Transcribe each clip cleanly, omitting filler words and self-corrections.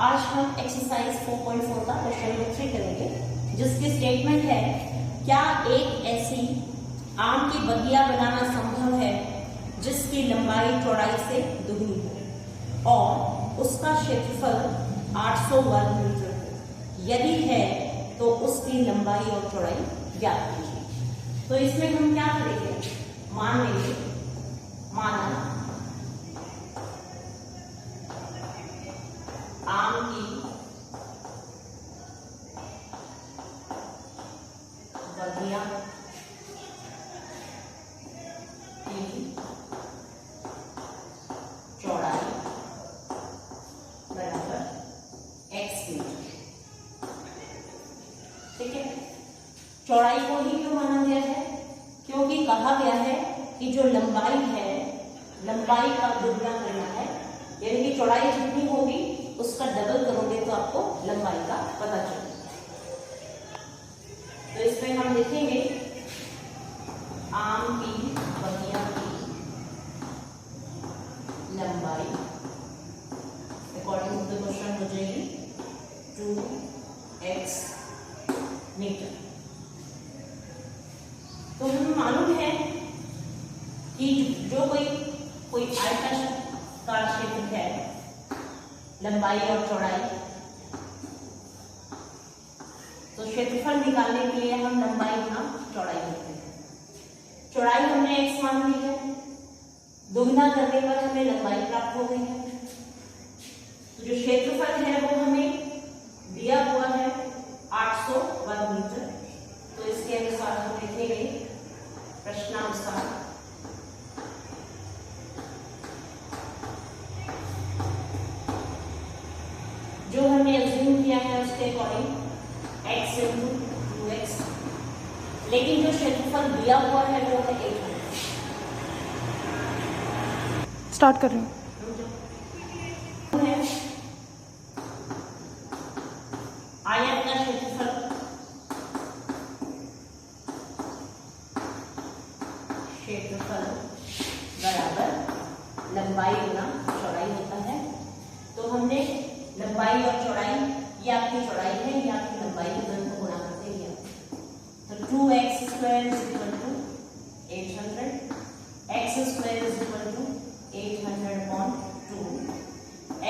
आज हम एक्सरसाइज 4.4 का क्वेश्चन नंबर 3 करेंगे, जिसकी स्टेटमेंट है क्या एक ऐसी आम की बगिया बनाना संभव है जिसकी लंबाई चौड़ाई से दुगनी हो और उसका क्षेत्रफल 800 वर्ग मीटर हो। यदि है तो उसकी लंबाई और चौड़ाई ज्ञात कीजिए। तो इसमें हम क्या करेंगे, मान लेंगे माना आम की बगिया की चौड़ाई बराबर x मीटर। ठीक है, चौड़ाई को ही क्यों माना गया है? क्योंकि कहा गया है कि जो लंबाई है, लंबाई का दुगना करना है, यानी कि चौड़ाई जितनी होगी उसका डबल करोगे तो आपको लंबाई का पता चलेगा। तो इसमें हम लिखेंगे आम की बगिया की लंबाई अकॉर्डिंग टू द क्वेश्चन हो जाएगी 2x मीटर। तो हमें मालूम है कि जो कोई आयताकार क्षेत्र है, लंबाई और चौड़ाई, तो क्षेत्रफल निकालने के लिए हम लंबाई गुना चौड़ाई करते हैं। चौड़ाई हमने x मान ली है, दुगना करने पर हमें लंबाई प्राप्त हो गई है। तो जो क्षेत्रफल है वो हमें दिया हुआ है 800 वर्ग मीटर। तो इसके अनुसार हम लिखेंगे प्रश्नानुसार जो हमने अज्यूम किया है उसके अकॉर्डिंग x इंटू 2x, लेकिन जो क्षेत्रफल दिया हुआ है वो है 800। स्टार्ट कर रही हूँ। आयत का क्षेत्रफल बराबर लंबाई गुना चौड़ाई होता है। तो हमने लंबाई और चौड़ाई, ये आपकी चौड़ाई है, ये आपकी लंबाई के दोनों को गुणा करते हैं। तो 2x square is equal to 800, x square is equal to 800 upon 2,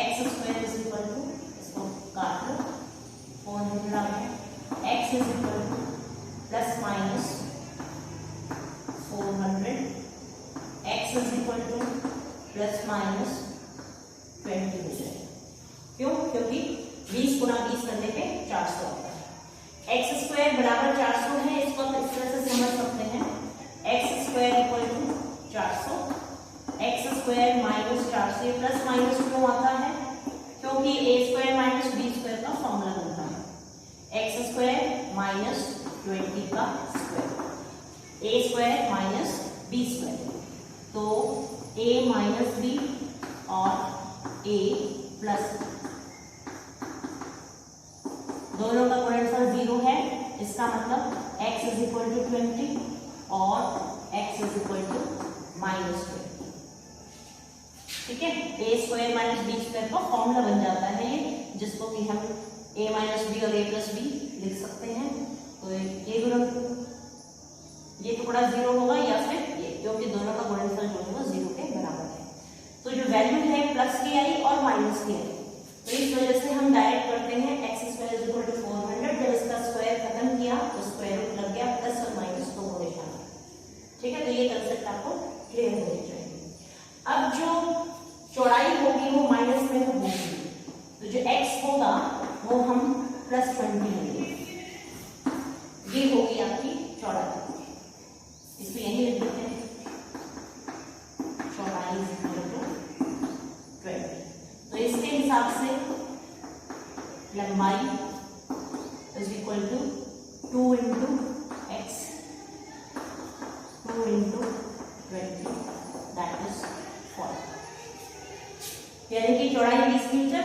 x square is equal to, इसको काट लो, 400 आ गया, x is equal to plus minus 400, x is equal to plus minus 20 हो जाएगा। क्यों? क्योंकि 20 गुना 20 करने पे 400 आता है। एक्स स्क्वायर बराबर 400 है, इसको आप इस तरह से समझ सकते हैं, x square equal to 400, x square minus 400। ये प्लस माइनस क्यों आता है? क्योंकि a square minus b square का फॉर्मूला बनता है एक्स स्क्वायर माइनस 20 का square, a square minus b square. तो ए माइनस बी और ए प्लस, दोनों का गुणनफल 0 है, इसका मतलब x इज इक्वल टू 20 और x is equal to minus 20। ठीक है, a square minus b square का फॉर्मूला बन जाता है ये, जिसको कि हम a माइनस बी और a प्लस बी लिख सकते हैं। तो ये गुणनफल, ये टुकड़ा 0 होगा या फिर ये, क्योंकि दोनों का गुणनफल जो है वो 0 के बराबर है। तो जो वैल्यू है प्लस की आई और माइनस की आई, तो इस वजह से हम डायरेक्ट करते हैं x square is equal to 400। जब इसका स्क्वायर खत्म किया तो स्क्वायर रूट लग गया, प्लस और माइनस दोनों निशान। ठीक है, तो ये कंसेप्ट आपको क्लियर होनी चाहिए। अब जो चौड़ाई होगी वो माइनस में होगी, तो जो x होगा वो हम प्लस 20 लेंगे, ये होगी आपकी चौड़ाई। इसको यही लिख देते हैं, चौड़ाई इज इक्वल टू 20। तो इसके हिसाब से लंबाई is equal to 2 into x, 2 into 20, that is 40। यानी कि चौड़ाई 20 मीटर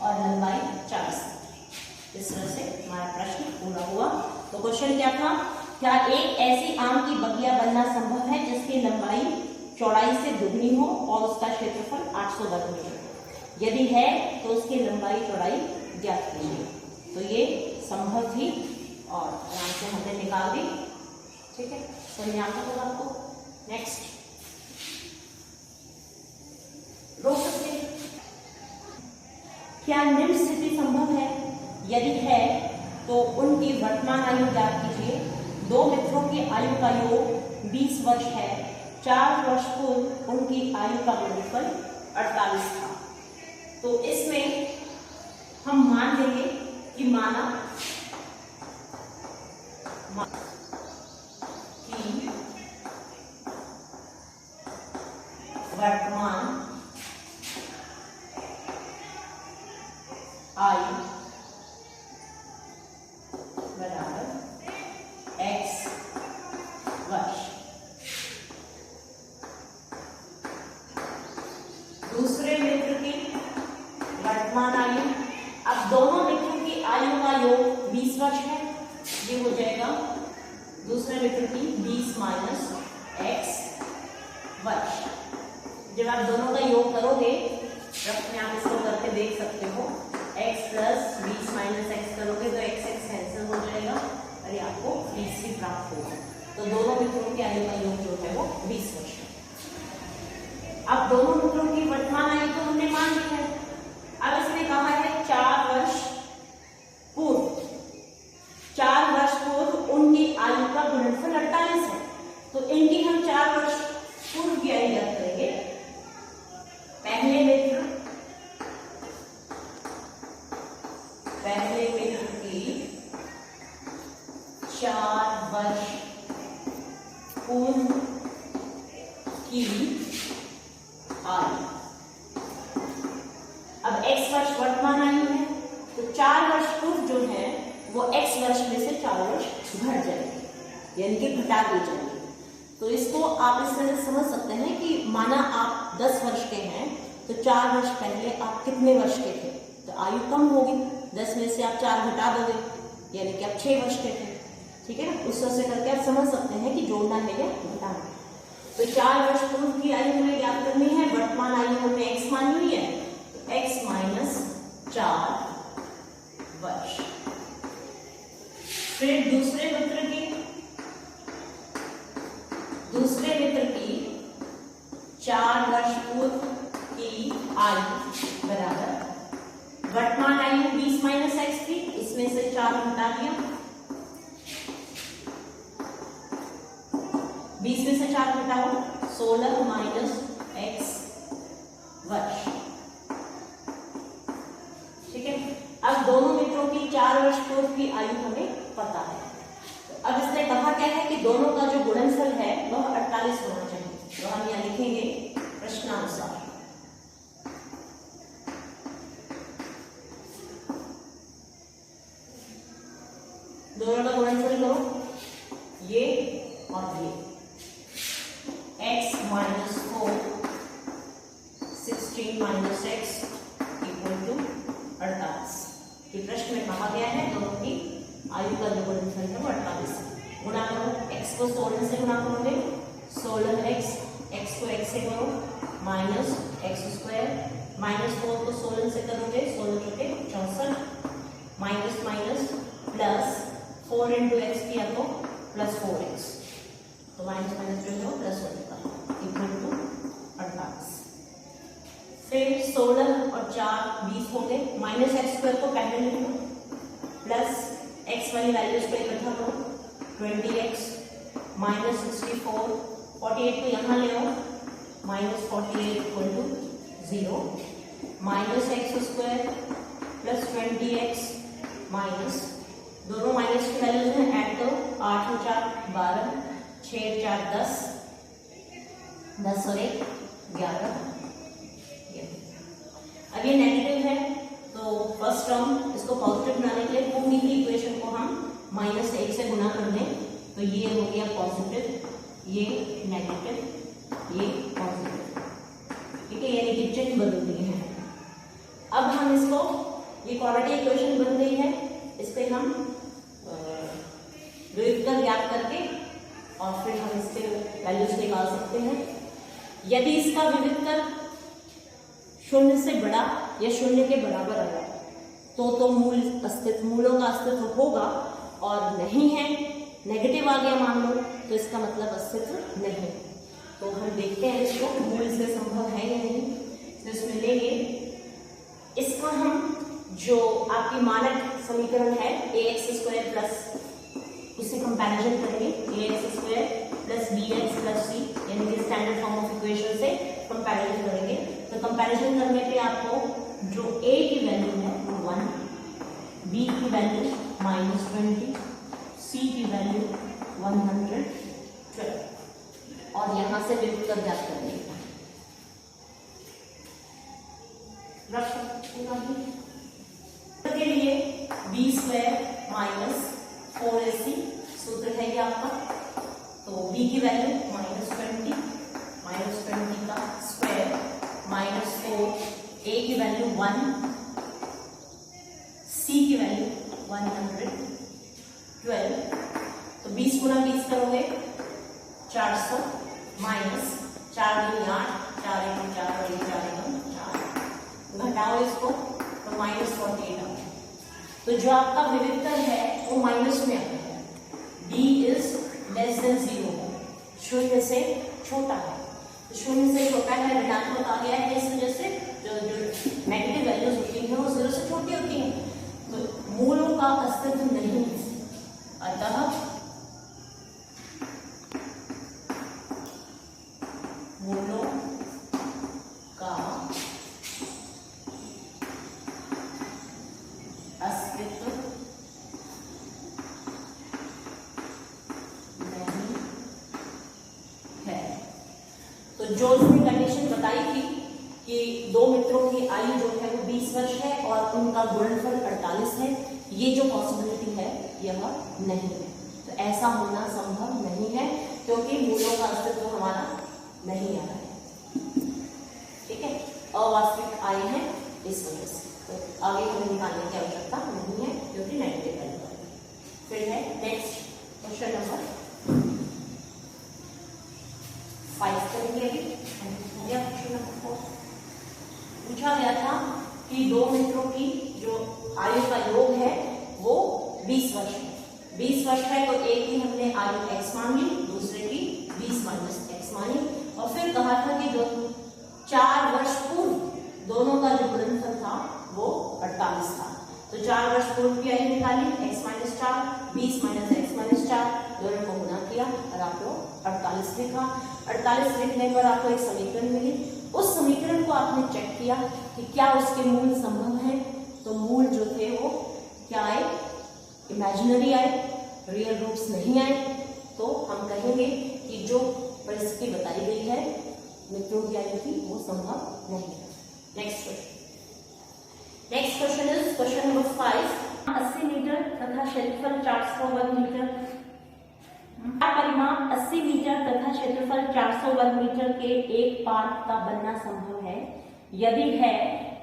और लंबाई 40 मीटर। इस तरह से हमारा प्रश्न पूरा हुआ। तो क्वेश्चन क्या था, क्या एक ऐसी आम की बगिया बनना संभव है जिसकी लंबाई चौड़ाई से दुगनी हो और उसका क्षेत्रफल 800 वर्ग मीटर हो। यदि है तो उसकी लंबाई चौड़ाई ज्ञात कीजिए। तो ये संभव थी और आराम से हमने निकाल दी। ठीक है, समझ आता होगा आपको। नेक्स्ट, रोक सकते हैं। क्या निम्न स्थिति संभव है? यदि है तो उनकी वर्तमान आयु ज्ञात कीजिए। दो मित्रों की आयु का योग 20 वर्ष है। 4 वर्ष पूर्व उनकी आयु का गुणनफल 48 था। तो इसमें हम मान लेंगे कि माना कि वर्तमान आयु बराबर x वर्ष। दूसरे मित्र की वर्तमान आयु, अब दोनों मित्रों की आयु का योग 20 वर्ष है, ये हो जाएगा दूसरे मित्र की 20 माइनस x वर्ष। जब आप दोनों का योग करोगे, रफ में आप इसको करके देख सकते हो, x प्लस 20 माइनस x करोगे तो x कैंसिल हो जाएगा और ये आपको 20 भी प्राप्त होगा। तो दोनों मित्रों की आयु का योग जो है वो 20 वर्ष है। अब दोनों मित्रों की वर्तमान आयु तो हमने मान ली है। अब इसने कहा है 4 वर्ष पूर्व, 4 वर्ष पूर्व उनकी आयु का गुणनफल 48 है। तो इनकी हम 4 वर्ष पूर्व की आयु ज्ञात करेंगे। पहले मित्र की 4 वर्ष पूर्व की आयु। अब x वर्ष वर्तमान आयु है, तो 4 वर्ष पूर्व जो है वो x वर्ष में से 4 वर्ष घट जाएंगे, यानी कि घटा दिए जाएंगे। तो इसको आप इस तरह से समझ सकते हैं कि माना आप 10 वर्ष के हैं तो 4 वर्ष पहले आप कितने वर्ष के थे, तो आयु कम होगी। 10 में से आप 4 घटा दोगे, यानी कि आप 6 वर्ष के थे। ठीक है ना, उस तरह से करके आप समझ सकते हैं कि जोड़ना है या घटाना। तो 4 वर्ष पूर्व की आयु हमें ज्ञात करनी है। वर्तमान आयु हमने x मानी हुई है, तो x माइनस 4 वर्ष। फिर दूसरे मित्र की 4 वर्ष पूर्व की आयु बराबर वर्तमान आयु 20 माइनस एक्स थी, इसमें से 4 हटा दिया, 20 में से 4 घटाओ 16 माइनस एक्स वर्ष। ठीक है, अब दोनों मित्रों की 4 वर्ष पूर्व की आयु हमें पता है। तो अब इसने कहा क्या है कि दोनों का जो गुणनफल है वह 48 होना चाहिए। तो हम यहाँ लिखेंगे प्रश्नानुसार दोनों का गुणनफल करो, ये और ये x minus 4 16 minus x equal to 48। कि प्रश्न में कहा गया है दोनों की आयु का जो गुणनफल है वो 48 है। गुणा करो, x को 16 से गुणा करोगे 16x, x को x से करो माइनस एक्स स्क्वायर, माइनस 4 को 16 से करोगे 16 चौके 64 minus minus plus 4 into x किया तो प्लस 4x, तो माइनस माइनस जो है प्लस हो जाएगा इक्वल टू 48। फिर 16 और 4 20 हो गए, माइनस एक्स स्क्वायर को पहले लिख लो, प्लस एक्स वाली वैल्यूज को इकट्ठा करो 20x माइनस 64, 48 को यहाँ ले आओ minus 48 equal to 0, minus x square plus 20x minus, दोनों माइनस की वैल्यूज हैं ऐड करो, 8 और 4 12, 6 4 10, 10 और 1 11। अब ये नेगेटिव है तो फर्स्ट टर्म इसको पॉजिटिव बनाने के लिए पूरी ही इक्वेशन को हम माइनस 1 से गुना कर दें, तो ये हो गया पॉजिटिव, ये नेगेटिव, ये पॉजिटिव। ठीक है, यानी कि चिन्ह बदल दिए हैं। अब हम इसको, ये क्वाड्रेटिक इक्वेशन बन गई है, इस पे हम विविधकर ज्ञात करके और फिर हम इसके वैल्यूज निकाल सकते हैं। यदि इसका विविधकर 0 से बड़ा या शून्य के बराबर आया तो मूलों का अस्तित्व होगा, और नहीं है, नेगेटिव आ गया मान लो, तो इसका मतलब अस्तित्व नहीं। तो हम देखते हैं इसको मूल से संभव है या नहीं। तो इसमें लेंगे इसका हम जो आपकी मानक समीकरण है ax² प्लस, उससे कंपैरिजन करेंगे ax² plus bx plus c, यानी कि स्टैंडर्ड फॉर्म ऑफ इक्वेशन से कंपैरिजन करेंगे। तो कंपैरिजन करने पे आपको जो a की वैल्यू है 1, b की वैल्यू -20, c की वैल्यू 112, और यहां से व्युत्तर ज्ञात करेंगे। के लिए b² माइनस 4ac सूत्र है ये आपका। तो b की वैल्यू -20 का स्क्वायर -4, a की वैल्यू 1, c की वैल्यू 112। तो 20 गुना 20 करोगे 400 माइनस 4 दूनी 8, 4 1 4 और 4 4, घटाओ इसको तो -48 आता है। तो जो आपका विविधतर है वो माइनस में आता है, d इज लेस देन 0 है, शून्य से छोटा है। तो शून्य से छोटा है, ऋणात्मक आ गया है, इस वजह से जो नेगेटिव वैल्यूज होती हैं वो 0 से छोटी होती हैं, तो मूलों का अस्तित्व नहीं है। अतः मूलों का अस्तित्व नहीं है। तो जो उसने कंडीशन बताई थी कि दो मित्रों की आयु जो है वो 20 वर्ष है और उनका गुणनफल 48 है, ये जो पॉसिबिलिटी है यह नहीं है। तो ऐसा होना संभव नहीं है क्योंकि मूलों का अस्तित्व हमारा नहीं आ रहा है। ठीक है, अवास्तविक आय है इस वजह से, तो आगे हमें निकालने की आवश्यकता नहीं है क्योंकि नेगेटिव वैल्यू है। फिर है नेक्स्ट क्वेश्चन नंबर 5 करेंगे अभी। क्वेश्चन नंबर 4 पूछा गया था कि दो मित्रों की जो आयु का योग है वो 20 वर्ष है। 20 वर्ष है तो एक की हमने आयु x मान ली, दूसरे की 20 माइनस x मानी, और फिर कहा था कि जो 4 वर्ष पूर्व दोनों का जो गुणनफल था वो 48 था। तो 4 वर्ष पूर्व की आयु निकाली, x minus 4, 20 minus x minus 4, दोनों को गुना किया और आपको 48 लिखा। 48 लिखने पर आपको एक समीकरण मिली। उस समीकरण को आपने चेक किया कि क्या उसके मूल संभव है। तो मूल जो थे वो क्या आए, इमेजिनरी आए, रियल रूट्स नहीं आए। तो हम कहेंगे कि जो परिस्थिति बताई गई है मित्रों की आयु की वो संभव नहीं है। Next question is question number 5। 80 meter तथा क्षेत्रफल 400 वर्ग मीटर, परिमाप 80 मीटर तथा क्षेत्रफल 400 वर्ग मीटर के एक पार्क का बनना संभव है। यदि है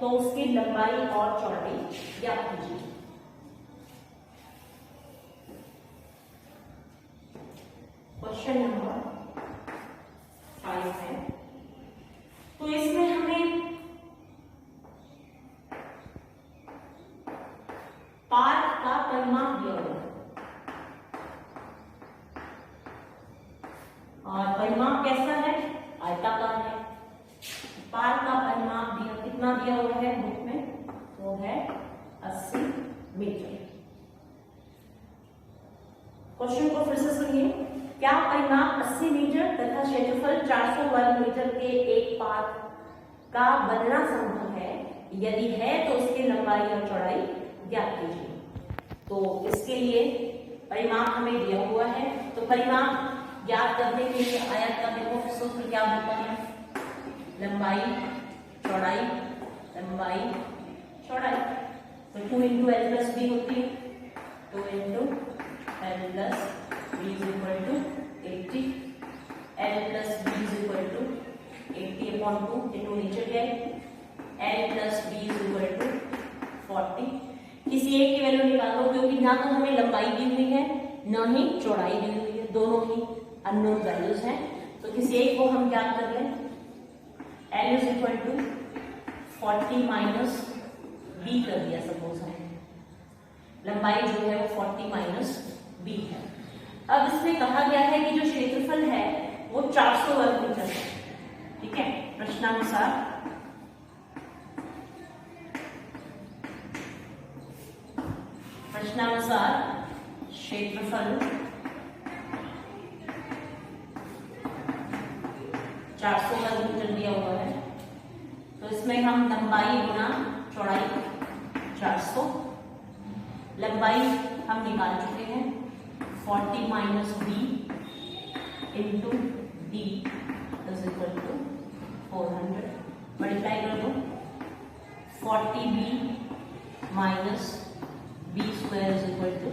तो उसकी लंबाई और चौड़ाई ज्ञात कीजिए। क्वेश्चन नंबर 5 है। तो इसमें हमें पार्क का परिमाप दिया हुआ है और परिमाप कैसा है, आयताकार है। पार्क का परिमाप दिया, कितना दिया हुआ है बुक में, वो है 80 मीटर। क्वेश्चन को फिर से सुनिए। क्या परिमाप 80 मीटर तथा क्षेत्रफल 400 वर्ग मीटर के एक पार्क का बनना संभव है? यदि है तो उसकी लंबाई और चौड़ाई ज्ञात कीजिए। तो इसके लिए परिमाप हमें दिया हुआ है, तो परिमाप ज्ञात करने के लिए आयत का देखो सूत्र क्या होता है, लंबाई चौड़ाई, लंबाई चौड़ाई। तो 2 × l + b होती है, 2 × l + b = 80, l + b = 80/2, ये 2 नीचे गए, l + b = 40। किसी एक की वैल्यू निकालो क्योंकि ना तो हमें लंबाई दी हुई है ना ही चौड़ाई दी हुई है, दोनों ही अननोन वैल्यूज हैं। तो किसी एक को हम क्या कर लें, l = 40 माइनस बी कर दिया सपोज है, लंबाई जो है वो 40 माइनस बी है। अब इसमें कहा गया है कि जो क्षेत्रफल है वो 400 वर्ग मीटर है। ठीक है, प्रश्नानुसार क्षेत्रफल 400 वर्ग मीटर दिया हुआ है, तो इसमें हम लंबाई गुना चौड़ाई 400, लंबाई हम निकाल चुके हैं 40 minus b into d is equal to 400, multiply कर दो 40b minus b square is equal to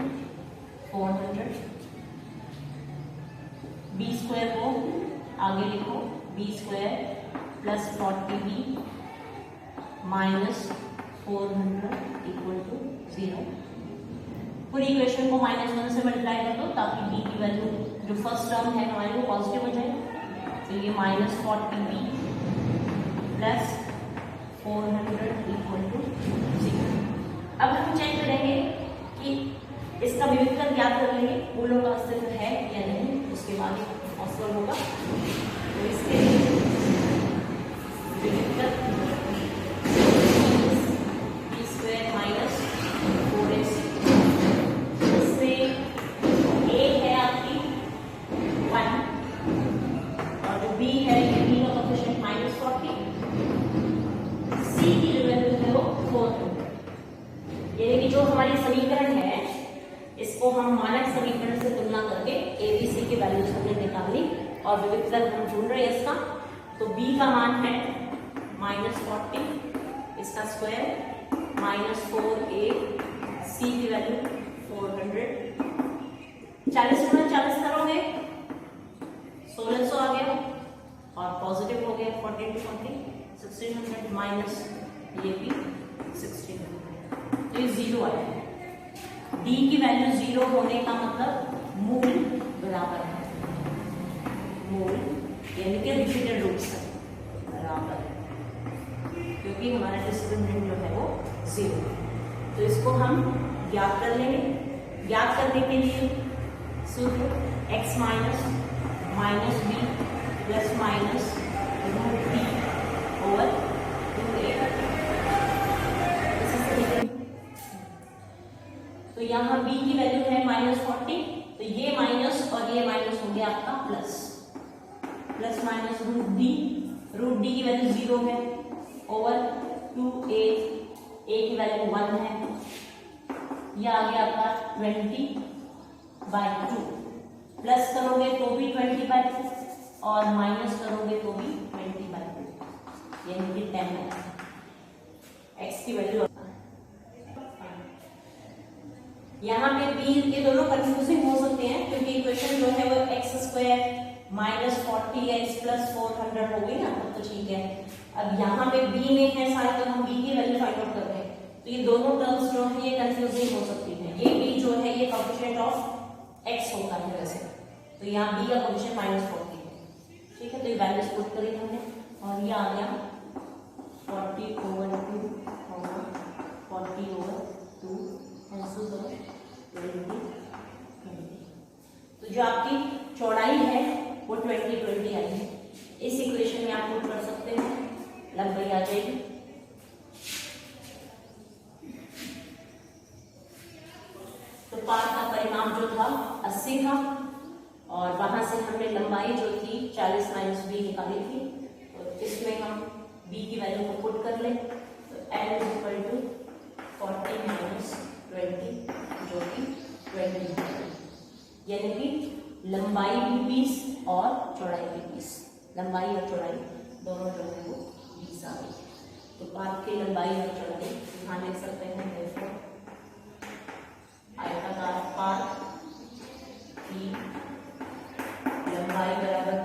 400, b square को आगे लिखो, b square plus 40b minus 400 equal to 0। पूरी इक्वेशन को -1 से मल्टीप्लाई कर दो ताकि b की वैल्यू जो फर्स्ट टर्म है हमारे वो पॉजिटिव हो जाए। तो ये -40b प्लस 400 इक्वल टू 0। अब हम चेक करेंगे कि इसका विविधकरण ज्ञात कर लेंगे, मूलों का अस्तित्व है या नहीं, उसके बाद पॉसिबल होगा। तो इसके विविधकरण बी स्क्वायर माइनस 4ac, इसमें a है आपकी 1 और जो b है ये b का कोएफिशिएंट -40, c की जो वैल्यू है वो 400। यानी कि जो हमारी समीकरण है इसको हम मानक समीकरण से तुलना करके एबीसी की वैल्यूज हमने निकाली और विविधकरण हम ढूंढ रहे हैं इसका। तो b का मान है -40, इसका स्क्वायर -4a, c की वैल्यू 400, 40 गुना 40 करोगे 1600 आ गया और पॉजिटिव हो गया 40 into 40 1600 माइनस ये भी 1600, तो ये 0 आया है। d की वैल्यू 0 होने का मतलब मूल बराबर है, मूल यानी कि रिपीटेड रूट से बराबर है, क्योंकि हमारा डिस्क्रिमिनेंट जो है वो 0। तो इसको हम ज्ञात कर लेंगे। ज्ञात करने के लिए सूत्र x minus b plus minus root b over 2a। तो यहाँ b की वैल्यू है -40, तो ये माइनस और ये माइनस हो गया आपका प्लस माइनस रूट d की वैल्यू 0 है ओवर 2a, a की वैल्यू 1 है, यह आ गया आपका 20/2, प्लस करोगे तो भी 20/2 और माइनस करोगे तो भी 20/2, यानी कि 10 है। x की वैल्यू यहाँ पे b के दोनों कंफ्यूजिंग हो सकते हैं क्योंकि इक्वेशन जो है वो x² -40x प्लस 400 हो गई ना, तब तो ठीक है। अब यहाँ पे b में है सारे, तो हम b की वैल्यू फाइंड आउट कर रहे हैं, तो ये दोनों टर्म्स जो है ये कंफ्यूजिंग हो सकती है। ये b जो है ये कोएफिशिएंट ऑफ x होता है वैसे, तो यहाँ b का कोएफिशिएंट -40 है। ठीक है, तो ये वैल्यूज पुट करी हमने और ये आ गया 40/2 होगा 40/2 आंसर करो 20। तो जो आपकी चौड़ाई है वो 20 आई है। इस इक्वेशन में आप पुट कर सकते हैं, लंबाई आ जाएगी तो पाठ का परिणाम जो था 80 था और वहां से हमने लंबाई जो थी 40 - b निकाली थी। तो इसमें हम b की वैल्यू को पुट कर ले, तो l = 40 - 20 जो कि 20 है, यानी कि लंबाई भी 20 और चौड़ाई भी 20, लंबाई और चौड़ाई दोनों जो है वो 20 आ गई। तो पाथ की लंबाई और चौड़ाई यहाँ लिख सकते हैं, देखो आयताकार पाथ की लंबाई बराबर